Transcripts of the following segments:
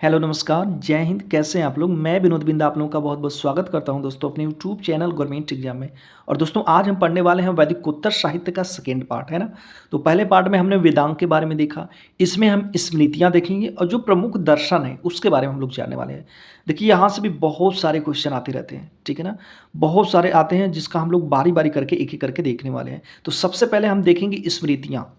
Hello नमस्कार, जय हिंद। कैसे हैं आप लोग? मैं विनोद बिंदा आप लोगों का बहुत-बहुत स्वागत करता हूं दोस्तों अपने यूट्यूब चैनल गवर्नमेंट एग्जाम में। और दोस्तों आज हम पढ़ने वाले हैं वैदिकोत्तर साहित्य का सेकंड पार्ट, है ना? तो पहले पार्ट में हमने वेदांग के बारे में देखा, इसमें हम स्मृतियाँ देखेंगे और जो प्रमुख दर्शन है उसके बारे में हम लोग जानने वाले हैं। देखिए यहाँ से भी बहुत सारे क्वेश्चन आते रहते हैं, ठीक है ना? बहुत सारे आते हैं जिसका हम लोग बारी-बारी करके एक-एक करके देखने वाले हैं। तो सबसे पहले हम देखेंगे स्मृतियाँ,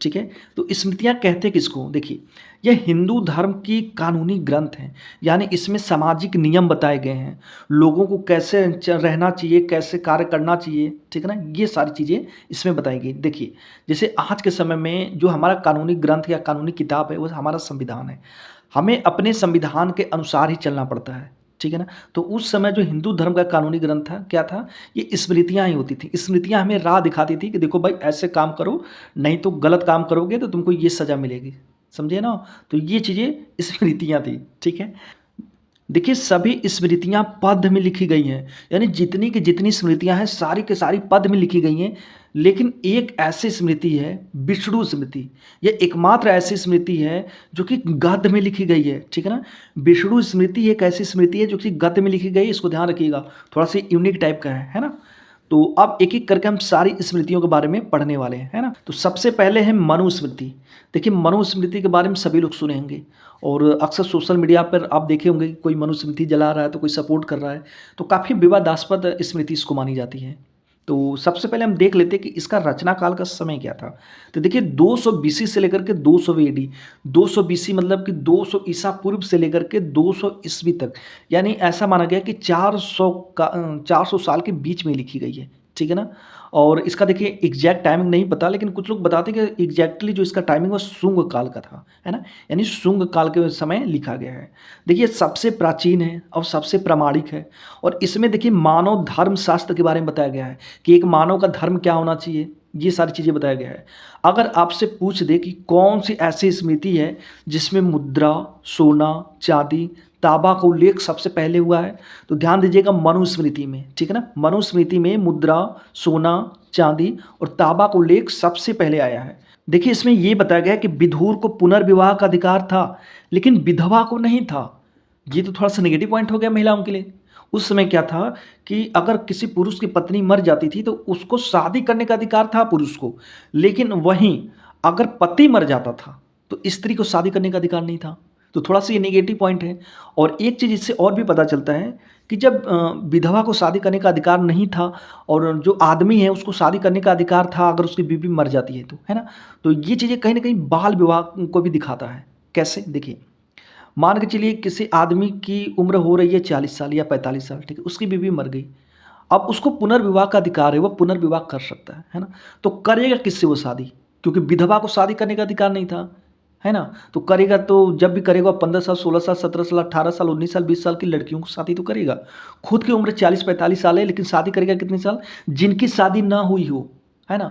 ठीक है? तो स्मृतियाँ कहते किसको? देखिए, यह हिंदू धर्म की कानूनी ग्रंथ हैं, यानी इसमें सामाजिक नियम बताए गए हैं, लोगों को कैसे रहना चाहिए, कैसे कार्य करना चाहिए, ठीक है ना? ये सारी चीज़ें इसमें बताई गई। देखिए, जैसे आज के समय में जो हमारा कानूनी ग्रंथ या कानूनी किताब है, वो हमारा संविधान है। हमें अपने संविधान के अनुसार ही चलना पड़ता है, ठीक है ना? तो उस समय जो हिंदू धर्म का कानूनी ग्रंथ था, क्या था? ये स्मृतियाँ ही होती थी। स्मृतियाँ हमें राह दिखाती थी कि देखो भाई ऐसे काम करो, नहीं तो गलत काम करोगे तो तुमको ये सज़ा मिलेगी। समझे ना? तो ये चीज़ें स्मृतियाँ थी, ठीक है? देखिए सभी स्मृतियाँ पद्य में लिखी गई हैं, यानी जितनी की जितनी स्मृतियाँ हैं सारी की सारी पद्य में लिखी गई हैं। लेकिन एक ऐसी स्मृति है विष्णु स्मृति, ये एकमात्र ऐसी स्मृति है जो कि गद्य में लिखी गई है, ठीक है ना? विष्णु स्मृति एक ऐसी स्मृति है जो कि गद्य में लिखी गई है, इसको ध्यान रखिएगा, थोड़ा सा यूनिक टाइप का है ना? तो अब एक-एक करके हम सारी स्मृतियों के बारे में पढ़ने वाले हैं, है ना? तो सबसे पहले है मनुस्मृति। देखिए मनुस्मृति के बारे में सभी लोग सुने होंगे और अक्सर सोशल मीडिया पर आप देखे होंगे कि कोई मनुस्मृति जला रहा है तो कोई सपोर्ट कर रहा है, तो काफ़ी विवादास्पद स्मृति इसको मानी जाती है। तो सबसे पहले हम देख लेते हैं कि इसका रचना काल का समय क्या था। तो देखिए 200 बीसी से लेकर के 200 एडी, 200 बीसी मतलब कि 200 ईसा पूर्व से लेकर के 200 ईस्वी तक, यानी ऐसा माना गया कि 400 साल के बीच में लिखी गई है, ठीक है ना? और इसका देखिए एग्जैक्ट टाइमिंग नहीं पता, लेकिन कुछ लोग बताते हैं कि एग्जैक्टली जो इसका टाइमिंग वो शुंग काल का था, है ना? यानी शुंग काल के समय लिखा गया है। देखिए सबसे प्राचीन है और सबसे प्रामाणिक है और इसमें देखिए मानव धर्म शास्त्र के बारे में बताया गया है कि एक मानव का धर्म क्या होना चाहिए, ये सारी चीज़ें बताया गया है। अगर आपसे पूछ दे कि कौन सी ऐसी स्मृति है जिसमें मुद्रा, सोना, चांदी, तांबा का उल्लेख सबसे पहले हुआ है, तो ध्यान दीजिएगा मनुस्मृति में, ठीक है ना? मनुस्मृति में मुद्रा, सोना, चांदी और तांबा का उल्लेख सबसे पहले आया है। देखिए इसमें ये बताया गया है कि विदुर को पुनर्विवाह का अधिकार था, लेकिन विधवा को नहीं था। ये तो थोड़ा-सा नेगेटिव पॉइंट हो गया महिलाओं के लिए। उस समय क्या था कि अगर किसी पुरुष की पत्नी मर जाती थी तो उसको शादी करने का अधिकार था पुरुष को, लेकिन वहीं अगर पति मर जाता था तो स्त्री को शादी करने का अधिकार नहीं था। तो थोड़ा-सा ये नेगेटिव पॉइंट है। और एक चीज़ इससे और भी पता चलता है कि जब विधवा को शादी करने का अधिकार नहीं था और जो आदमी है उसको शादी करने का अधिकार था अगर उसकी बीवी मर जाती है तो, है ना? तो ये चीज़ें कहीं न कहीं बाल विवाह को भी दिखाता है। कैसे? देखिए, मान के चलिए किसी आदमी की उम्र हो रही है 40 साल या 45 साल, ठीक है? उसकी बीवी मर गई। अब उसको पुनर्विवाह का अधिकार है, वो पुनर्विवाह कर सकता है ना? तो करेगा किससे वो शादी? क्योंकि विधवा को शादी करने का अधिकार नहीं था, है ना? तो करेगा तो जब भी करेगा 15 साल, 16 साल, 17 साल, 18 साल, 19 साल, 20 साल की लड़कियों को शादी तो करेगा। खुद की उम्र 40-45 साल है लेकिन शादी करेगा कितने साल? जिनकी शादी ना हुई हो, है ना?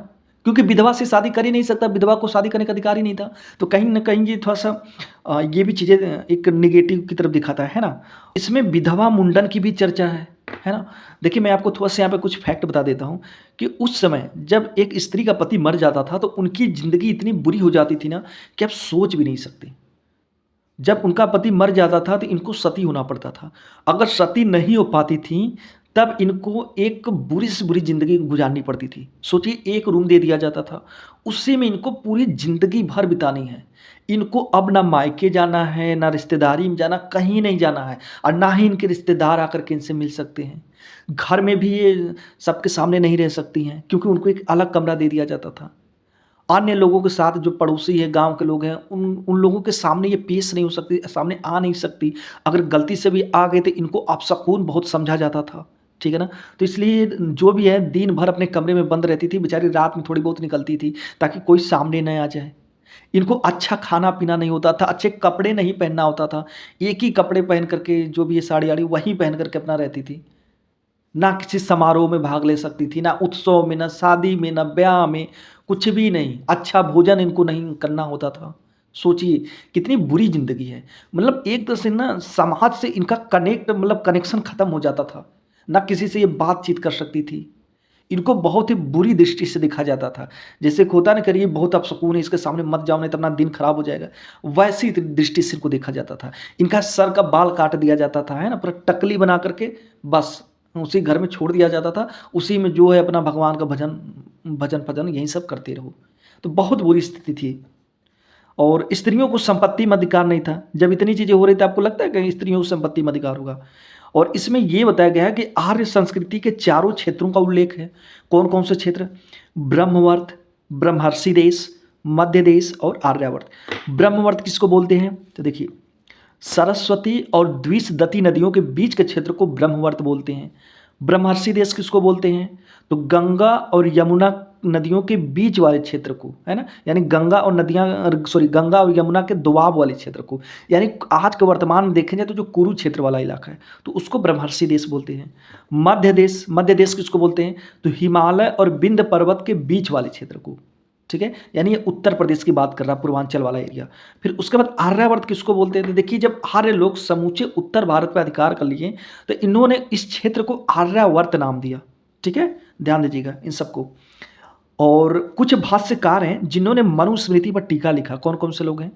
क्योंकि विधवा से शादी कर ही नहीं सकता, विधवा को शादी करने का अधिकार ही नहीं था। तो कहीं न कहीं ये थोड़ा-सा ये भी चीज़ें एक नेगेटिव की तरफ दिखाता है ना? इसमें विधवा मुंडन की भी चर्चा है ना? देखिए मैं आपको थोड़ा-सा यहाँ पे कुछ फैक्ट बता देता हूँ कि उस समय जब एक स्त्री का पति मर जाता था तो उनकी ज़िंदगी इतनी बुरी हो जाती थी ना कि आप सोच भी नहीं सकते। जब उनका पति मर जाता था तो इनको सती होना पड़ता था। अगर सती नहीं हो पाती थी तब इनको एक बुरी से बुरी ज़िंदगी गुज़ारनी पड़ती थी। सोचिए एक रूम दे दिया जाता था, उसी में इनको पूरी ज़िंदगी भर बितानी है। इनको अब ना मायके जाना है, ना रिश्तेदारी में जाना, कहीं नहीं जाना है और ना ही इनके रिश्तेदार आकर के इनसे मिल सकते हैं। घर में भी ये सबके सामने नहीं रह सकती हैं क्योंकि उनको एक अलग कमरा दे दिया जाता था। अन्य लोगों के साथ जो पड़ोसी है, गाँव के लोग हैं, उन उन लोगों के सामने ये पेश नहीं हो सकती, सामने आ नहीं सकती। अगर गलती से भी आ गए तो इनको अपशकुन बहुत समझा जाता था, ठीक है ना? तो इसलिए जो भी है दिन भर अपने कमरे में बंद रहती थी, बेचारी रात में थोड़ी बहुत निकलती थी ताकि कोई सामने न आ जाए। इनको अच्छा खाना-पीना नहीं होता था, अच्छे कपड़े नहीं पहनना होता था। एक ही कपड़े पहन कर के जो भी ये साड़ी-वाड़ी वही पहन कर के अपना रहती थी। ना किसी समारोह में भाग ले सकती थी, ना उत्सव में, ना शादी में, ना ब्याह में, कुछ भी नहीं। अच्छा भोजन इनको नहीं करना होता था। सोचिए कितनी बुरी ज़िंदगी है। मतलब एक तरह से ना समाज से इनका कनेक्शन ख़त्म हो जाता था। ना किसी से ये बातचीत कर सकती थी। इनको बहुत ही बुरी दृष्टि से देखा जाता था। जैसे एक होता ना, करिए बहुत अपशकुन है, इसके सामने मत जाओ नहीं तो अपना दिन खराब हो जाएगा, वैसी दृष्टि से इनको देखा जाता था। इनका सर का बाल काट दिया जाता था, है ना, पूरा टकली बना करके बस उसी घर में छोड़ दिया जाता था। उसी में जो है अपना भगवान का भजन भजन भजन यही सब करते रहो। तो बहुत बुरी स्थिति थी। और स्त्रियों को संपत्ति में अधिकार नहीं था। जब इतनी चीज़ें हो रही थी, आपको लगता है कि स्त्रियों को संपत्ति में अधिकार होगा? और इसमें ये बताया गया है कि आर्य संस्कृति के चारों क्षेत्रों का उल्लेख है। कौन कौन से क्षेत्र? ब्रह्मवर्त, ब्रह्मर्षि देश, मध्य देश और आर्यावर्त। ब्रह्मवर्त किसको बोलते हैं? तो देखिए, सरस्वती और द्विशदती नदियों के बीच के क्षेत्र को ब्रह्मवर्त बोलते हैं। ब्रह्मर्षि देश किसको बोलते हैं? तो गंगा और यमुना नदियों के बीच वाले क्षेत्र को, है ना, यानी गंगा और गंगा और यमुना के दोआब वाले क्षेत्र को, यानी आज के वर्तमान में देखें जाए तो जो कुरुक्षेत्र वाला इलाका है, तो उसको ब्रह्मर्षि देश बोलते हैं। मध्य देश किसको बोलते हैं? तो हिमालय और विंध्य पर्वत के बीच वाले क्षेत्र को, ठीक है, यानी ये उत्तर प्रदेश की बात कर रहा है, पूर्वांचल वाला एरिया। फिर उसके बाद आर्यावर्त किसको बोलते हैं? तो देखिए, जब आर्य लोग समूचे उत्तर भारत पर अधिकार कर लिए तो इन्होंने इस क्षेत्र को आर्यावर्त नाम दिया। ठीक है, ध्यान दीजिएगा इन सबको। और कुछ भाष्यकार हैं जिन्होंने मनुस्मृति पर टीका लिखा। कौन कौन से लोग हैं?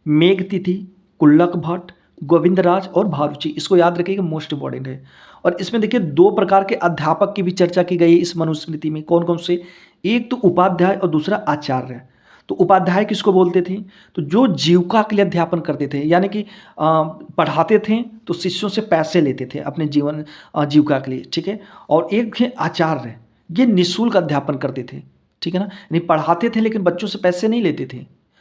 मेघतिथि, कुल्लक भट्ट, गोविंदराज और भारुचि। इसको याद रखिएगा, मोस्ट इंपॉर्टेंट है। और इसमें देखिए, दो प्रकार के अध्यापक की भी चर्चा की गई है इस मनुस्मृति में। कौन कौन से? एक तो उपाध्याय और दूसरा आचार्य। तो उपाध्याय किसको बोलते थे? तो जो जीविका के लिए अध्यापन करते थे, यानी कि पढ़ाते थे तो शिष्यों से पैसे लेते थे अपने जीविका के लिए। ठीक है। और एक थे आचार्य, ये निःशुल्क अध्यापन करते थे। ठीक है ना, यानी पढ़ाते थे लेकिन बच्चों से पैसे नहीं लेते थे।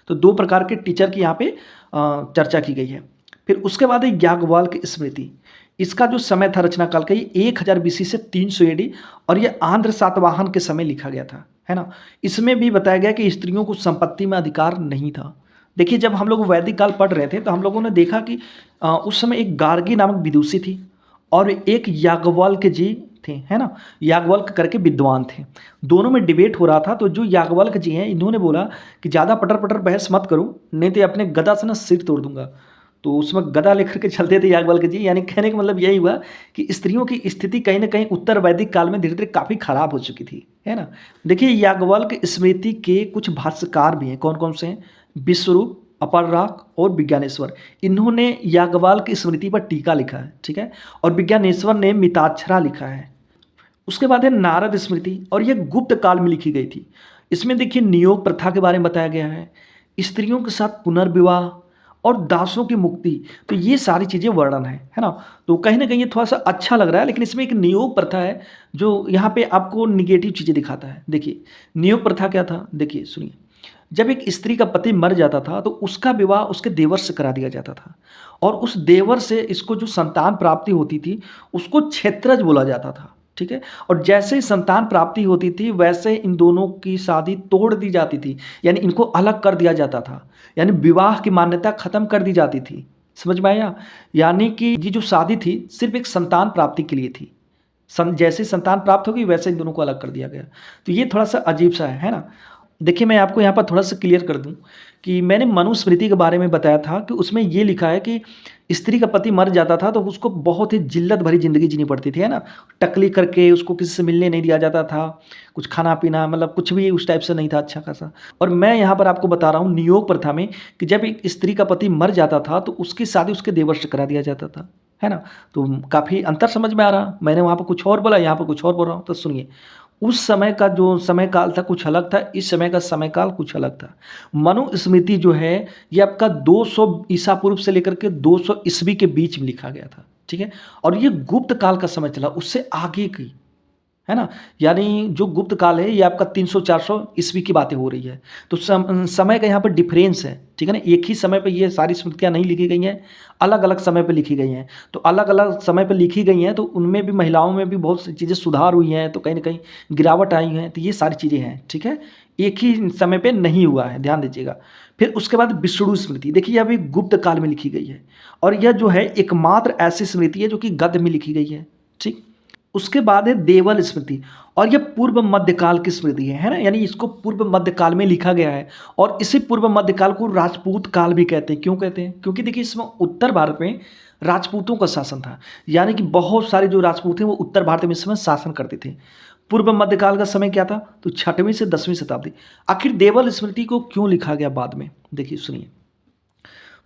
तो दो प्रकार के टीचर की यहाँ पे चर्चा की गई है। फिर उसके बाद है याज्ञवल्क्य स्मृति। इसका जो समय था रचना काल का, ये 1000 BC से 300 AD, और ये आंध्र सातवाहन के समय लिखा गया था, है ना। इसमें भी बताया गया कि स्त्रियों को संपत्ति में अधिकार नहीं था। देखिए, जब हम लोग वैदिक काल पढ़ रहे थे तो हम लोगों ने देखा कि उस समय एक गार्गी नामक विदुषी थी और एक याज्ञवल्क्य जी थे, है ना। याज्ञवल्क्य करके विद्वान थे, दोनों में डिबेट हो रहा था। तो जो याज्ञवल्क्य जी हैं, इन्होंने बोला कि ज़्यादा पटर पटर बहस मत करो, नहीं तो अपने गदा से ना सिर तोड़ दूंगा। तो उसमें गदा लेकर के चलते थे याज्ञवल्क्य जी। यानी कहने का मतलब यही हुआ कि स्त्रियों की स्थिति कहीं ना कहीं उत्तर वैदिक काल में धीरे धीरे काफ़ी खराब हो चुकी थी, है ना। देखिए, याज्ञवल्क्य स्मृति के कुछ भाष्यकार भी हैं। कौन कौन से हैं? विश्वरूप, अपर्राक और विज्ञानेश्वर। इन्होंने याज्ञवल्क्य स्मृति पर टीका लिखा है। ठीक है। और विज्ञानेश्वर ने मिताक्षरा लिखा है। उसके बाद है नारद स्मृति, और यह गुप्त काल में लिखी गई थी। इसमें देखिए, नियोग प्रथा के बारे में बताया गया है, स्त्रियों के साथ पुनर्विवाह और दासों की मुक्ति। तो ये सारी चीज़ें वर्णन है ना। तो कहीं ना कहीं ये थोड़ा सा अच्छा लग रहा है, लेकिन इसमें एक नियोग प्रथा है जो यहाँ पे आपको निगेटिव चीज़ें दिखाता है। देखिए, नियोग प्रथा क्या था? देखिए सुनिए, जब एक स्त्री का पति मर जाता था तो उसका विवाह उसके देवर से करा दिया जाता था, और उस देवर से इसको जो संतान प्राप्ति होती थी उसको क्षेत्रज बोला जाता था। ठीक है। और जैसे ही संतान प्राप्ति होती थी वैसे इन दोनों की शादी तोड़ दी जाती थी, यानी इनको अलग कर दिया जाता था, यानी विवाह की मान्यता खत्म कर दी जाती थी। समझ में आया? यानी कि ये जो शादी थी सिर्फ एक संतान प्राप्ति के लिए थी। जैसे संतान प्राप्त होगी वैसे इन दोनों को अलग कर दिया गया। तो ये थोड़ा सा अजीब सा है ना। देखिए, मैं आपको यहाँ पर थोड़ा सा क्लियर कर दूं कि मैंने मनुस्मृति के बारे में बताया था कि उसमें ये लिखा है कि स्त्री का पति मर जाता था तो उसको बहुत ही जिल्लत भरी ज़िंदगी जीनी पड़ती थी, है ना। टकली करके उसको किसी से मिलने नहीं दिया जाता था, कुछ खाना पीना मतलब कुछ भी उस टाइप से नहीं था अच्छा खासा। और मैं यहाँ पर आपको बता रहा हूँ नियोग प्रथा में कि जब एक स्त्री का पति मर जाता था तो उसकी शादी उसके देवर से करा दिया जाता था, है ना। तो काफ़ी अंतर समझ में आ रहा। मैंने वहाँ पर कुछ और बोला, यहाँ पर कुछ और बोल रहा हूँ। तो सुनिए, उस समय का जो समय काल था कुछ अलग था, इस समय का समय काल कुछ अलग था। मनुस्मृति जो है ये आपका 200 ईसा पूर्व से लेकर के 200 ईस्वी के बीच में लिखा गया था। ठीक है। और ये गुप्त काल का समय चला, उससे आगे की, है ना। यानी जो गुप्त काल है ये आपका 300-400 ईस्वी की बातें हो रही है। तो समय का यहाँ पर डिफरेंस है। ठीक है ना। एक ही समय पे ये सारी स्मृतियाँ नहीं लिखी गई हैं, अलग अलग समय पे लिखी गई हैं। तो अलग अलग समय पे लिखी गई हैं तो उनमें भी महिलाओं में भी बहुत सी चीज़ें सुधार हुई हैं, तो कहीं ना कहीं गिरावट आई है। तो ये सारी चीज़ें हैं। ठीक है, एक ही समय पर नहीं हुआ है, ध्यान दीजिएगा। फिर उसके बाद विष्णु स्मृति। देखिए, यह भी गुप्त काल में लिखी गई है, और यह जो है एकमात्र ऐसी स्मृति है जो कि गद्य में लिखी गई है। ठीक। उसके बाद है देवल स्मृति, और यह पूर्व मध्यकाल की स्मृति है ना। यानी इसको पूर्व मध्यकाल में लिखा गया है, और इसी पूर्व मध्यकाल को राजपूत काल भी कहते हैं। क्यों कहते हैं? क्योंकि देखिए, इसमें उत्तर भारत में राजपूतों का शासन था, यानी कि बहुत सारे जो राजपूत हैं वो उत्तर भारत में इस समय शासन करते थे। पूर्व मध्यकाल का समय क्या था? तो 6वीं से 10वीं शताब्दी। आखिर देवल स्मृति को क्यों लिखा गया बाद में? देखिए सुनिए।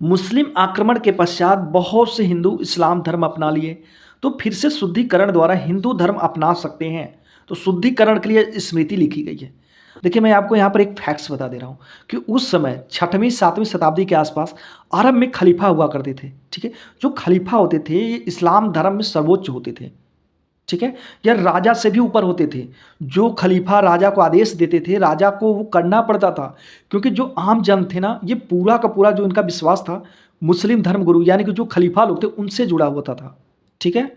मुस्लिम आक्रमण के पश्चात बहुत से हिंदू इस्लाम धर्म अपना लिए, तो फिर से शुद्धिकरण द्वारा हिंदू धर्म अपना सकते हैं, तो शुद्धिकरण के लिए स्मृति लिखी गई है। देखिए मैं आपको यहाँ पर एक फैक्ट्स बता दे रहा हूँ कि उस समय 6वीं 7वीं शताब्दी के आसपास अरब में खलीफा हुआ करते थे, ठीक है। जो खलीफा होते थे ये इस्लाम धर्म में सर्वोच्च होते थे, ठीक है। या राजा से भी ऊपर होते थे। जो खलीफा राजा को आदेश देते थे, राजा को वो करना पड़ता था, क्योंकि जो आम जन थे ना, ये पूरा का पूरा जो इनका विश्वास था मुस्लिम धर्म गुरु यानी कि जो खलीफा लोग थे उनसे जुड़ा होता था, ठीक है।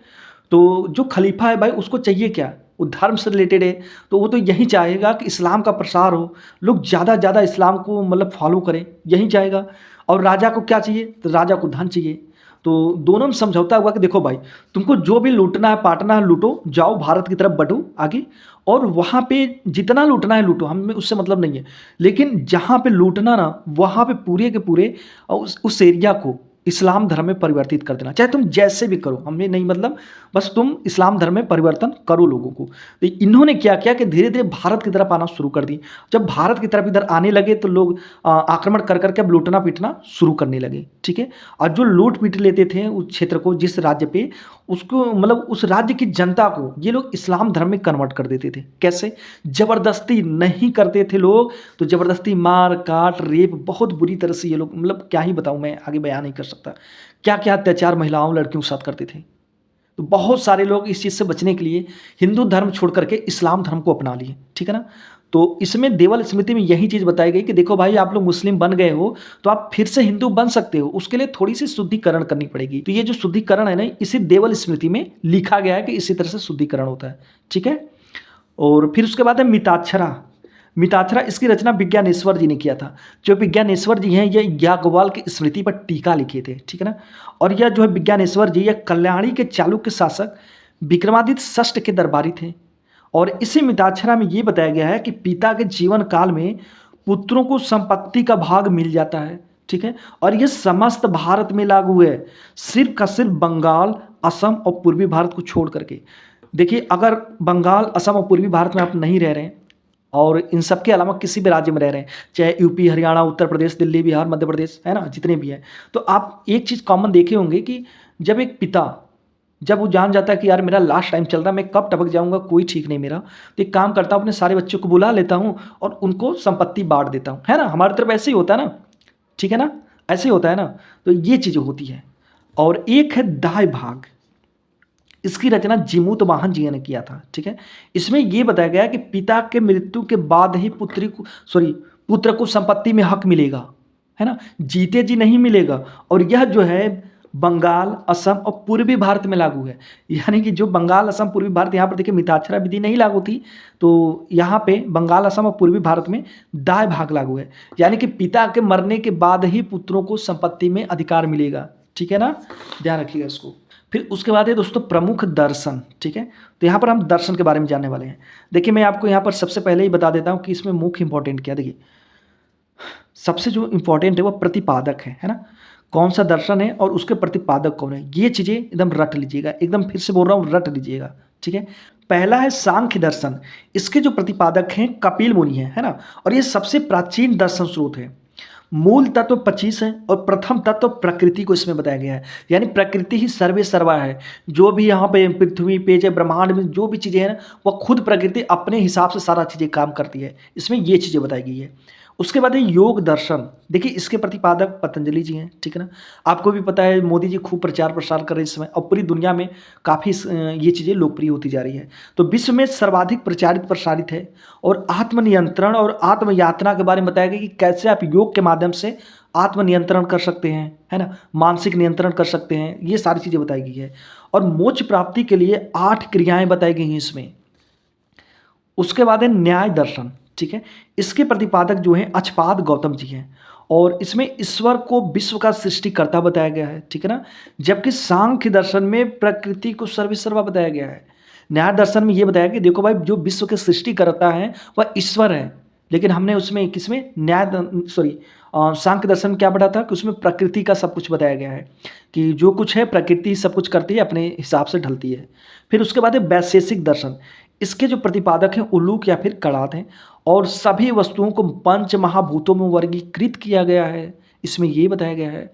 तो जो खलीफा है भाई उसको चाहिए क्या? वो धर्म से रिलेटेड है, तो वो तो यही चाहेगा कि इस्लाम का प्रसार हो, लोग ज़्यादा से ज़्यादा इस्लाम को मतलब फॉलो करें, यही चाहेगा। और राजा को क्या चाहिए? तो राजा को धन चाहिए। तो दोनों में समझौता हुआ कि देखो भाई, तुमको जो भी लूटना है पाटना है लूटो, जाओ भारत की तरफ बढ़ो आगे, और वहाँ पे जितना लूटना है लूटो, हमें उससे मतलब नहीं है। लेकिन जहाँ पे लूटना ना, वहाँ पे पूरे के पूरे उस एरिया को इस्लाम धर्म में परिवर्तित कर देना, चाहे तुम जैसे भी करो, हमें नहीं मतलब, बस तुम इस्लाम धर्म में परिवर्तन करो लोगों को। तो इन्होंने क्या किया कि धीरे धीरे भारत की तरफ आना शुरू कर दी। जब भारत की तरफ इधर आने लगे तो लोग आक्रमण कर करके अब लूटना पीटना शुरू करने लगे, ठीक है। और जो लूट पीट लेते थे उस क्षेत्र को, जिस राज्य पे, उसको मतलब उस राज्य की जनता को ये लोग इस्लाम धर्म में कन्वर्ट कर देते थे। कैसे? जबरदस्ती नहीं करते थे लोग, तो जबरदस्ती मार काट रेप बहुत बुरी तरह से ये लोग, मतलब क्या ही बताऊं, मैं आगे बयान नहीं कर सकता क्या क्या अत्याचार महिलाओं लड़कियों के साथ करते थे। तो बहुत सारे लोग इस चीज़ से बचने के लिए हिंदू धर्म छोड़ करके इस्लाम धर्म को अपना लिए, ठीक है ना। तो इसमें देवल स्मृति में यही चीज़ बताई गई कि देखो भाई, आप लोग मुस्लिम बन गए हो तो आप फिर से हिंदू बन सकते हो, उसके लिए थोड़ी सी शुद्धिकरण करनी पड़ेगी। तो ये जो शुद्धिकरण है ना, इसी देवल स्मृति में लिखा गया है कि इसी तरह से शुद्धिकरण होता है, ठीक है। और फिर उसके बाद है मिताक्षरा। मिताक्षरा, इसकी रचना विज्ञानेश्वर जी ने किया था। जो विज्ञानेश्वर जी हैं ये याज्ञवल्क्य की स्मृति पर टीका लिखे थे, ठीक है ना। और यह जो है विज्ञानेश्वर जी, यह कल्याणी के चालुक्य शासक विक्रमादित्य षष्ठ के दरबारी थे। और इसी मिताक्षरा में ये बताया गया है कि पिता के जीवन काल में पुत्रों को संपत्ति का भाग मिल जाता है, ठीक है। और यह समस्त भारत में लागू है, सिर्फ का सिर्फ बंगाल, असम और पूर्वी भारत को छोड़ करके। देखिए, अगर बंगाल, असम और पूर्वी भारत में आप नहीं रह रहे हैं और इन सब के अलावा किसी भी राज्य में रह रहे हैं, चाहे यूपी, हरियाणा, उत्तर प्रदेश, दिल्ली, बिहार, मध्य प्रदेश, है ना, जितने भी हैं, तो आप एक चीज़ कॉमन देखे होंगे कि जब एक पिता, जब वो जान जाता है कि यार मेरा लास्ट टाइम चल रहा है, मैं कब टपक जाऊंगा कोई ठीक नहीं मेरा, तो एक काम करता हूँ, अपने सारे बच्चों को बुला लेता हूँ और उनको संपत्ति बांट देता हूँ, है ना। हमारी तरफ ऐसे ही होता है ना, ठीक है ना, ऐसे ही होता है ना। तो ये चीज़ें होती है। और एक है दाय भाग, इसकी रचना जीमूत वाहन जी ने किया था, ठीक है। इसमें यह बताया गया कि पिता के मृत्यु के बाद ही पुत्र को संपत्ति में हक मिलेगा, है ना, जीते जी नहीं मिलेगा। और यह जो है बंगाल, असम और पूर्वी भारत में लागू है। यानी कि जो बंगाल, असम, पूर्वी भारत, यहाँ पर देखिए मिताक्षरा विधि नहीं लागू थी, तो यहाँ पे बंगाल, असम और पूर्वी भारत में दाय भाग लागू है। यानी कि पिता के मरने के बाद ही पुत्रों को संपत्ति में अधिकार मिलेगा, ठीक है ना, ध्यान रखिएगा इसको। फिर उसके बाद है दोस्तों प्रमुख दर्शन, ठीक है। तो यहाँ पर हम दर्शन के बारे में जानने वाले हैं। देखिए मैं आपको यहाँ पर सबसे पहले ही बता देता हूँ कि इसमें मुख्य इंपॉर्टेंट क्या है। देखिए सबसे जो इंपॉर्टेंट है वो प्रतिपादक है ना, कौन सा दर्शन है और उसके प्रतिपादक कौन है, ये चीज़ें एकदम रट लीजिएगा, एकदम फिर से बोल रहा हूँ रट लीजिएगा, ठीक है। पहला है सांख्य दर्शन, इसके जो प्रतिपादक हैं कपिल मुनि है ना, और ये सबसे प्राचीन दर्शन स्रोत है। मूल तत्व 25 है और प्रथम तत्व प्रकृति को इसमें बताया गया है, यानी प्रकृति ही सर्वे सर्वा है। जो भी यहाँ पे पृथ्वी पे चाहे ब्रह्मांड में जो भी चीज़ें हैं ना, वह खुद प्रकृति अपने हिसाब से सारा चीज़ें काम करती है, इसमें ये चीज़ें बताई गई है। उसके बाद है योग दर्शन। देखिए इसके प्रतिपादक पतंजलि जी हैं, ठीक है ना। आपको भी पता है मोदी जी खूब प्रचार प्रसार कर रहे हैं इस समय, और पूरी दुनिया में काफ़ी ये चीज़ें लोकप्रिय होती जा रही है। तो विश्व में सर्वाधिक प्रचारित प्रसारित है। और आत्मनियंत्रण और आत्मयातना के बारे में बताया गया कि कैसे आप योग के माध्यम से आत्मनियंत्रण कर सकते हैं, है ना, मानसिक नियंत्रण कर सकते हैं, ये सारी चीज़ें बताई गई है। और मोक्ष प्राप्ति के लिए 8 क्रियाएं बताई गई हैं इसमें। उसके बाद है न्याय दर्शन, ठीक है। इसके प्रतिपादक जो हैं अक्षपाद गौतम जी हैं, और इसमें ईश्वर को विश्व का सृष्टिकर्ता बताया गया है, ठीक है ना। जबकि सांख्य दर्शन में प्रकृति को सर्वेसर्वा बताया गया है। न्याय दर्शन में ये बताया कि देखो भाई, जो विश्व के सृष्टि करता है वह ईश्वर है, लेकिन हमने उसमें किसमें सांख्य दर्शन क्या पढ़ा था कि उसमें प्रकृति का सब कुछ बताया गया है कि जो कुछ है प्रकृति सब कुछ करती है, अपने हिसाब से ढलती है। फिर उसके बाद है वैशेषिक दर्शन। इसके जो प्रतिपादक हैं उल्लूक या फिर कणाद हैं, और सभी वस्तुओं को पंच महाभूतों में वर्गीकृत किया गया है। इसमें ये बताया गया है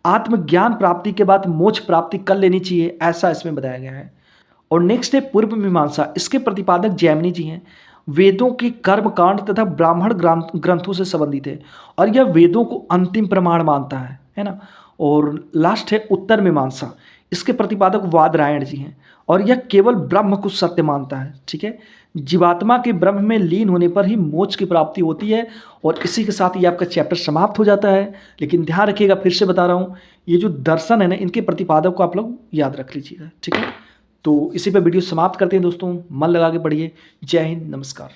आत्मज्ञान प्राप्ति के बाद मोक्ष प्राप्ति कर लेनी चाहिए, ऐसा इसमें बताया गया है। और नेक्स्ट है पूर्व मीमांसा। इसके प्रतिपादक जैमिनी जी हैं। वेदों के कर्मकांड तथा ब्राह्मण ग्रंथों से संबंधित है और यह वेदों को अंतिम प्रमाण मानता है ना। और लास्ट है उत्तर मीमांसा। इसके प्रतिपादक वादरायण जी हैं और यह केवल ब्रह्म को सत्य मानता है। ठीक है, जीवात्मा के ब्रह्म में लीन होने पर ही मोक्ष की प्राप्ति होती है। और इसी के साथ ये आपका चैप्टर समाप्त हो जाता है। लेकिन ध्यान रखिएगा, फिर से बता रहा हूँ, ये जो दर्शन है ना, इनके प्रतिपादक को आप लोग याद रख लीजिएगा। ठीक है, तो इसी पे वीडियो समाप्त करते हैं दोस्तों। मन लगा के पढ़िए। जय हिंद, नमस्कार।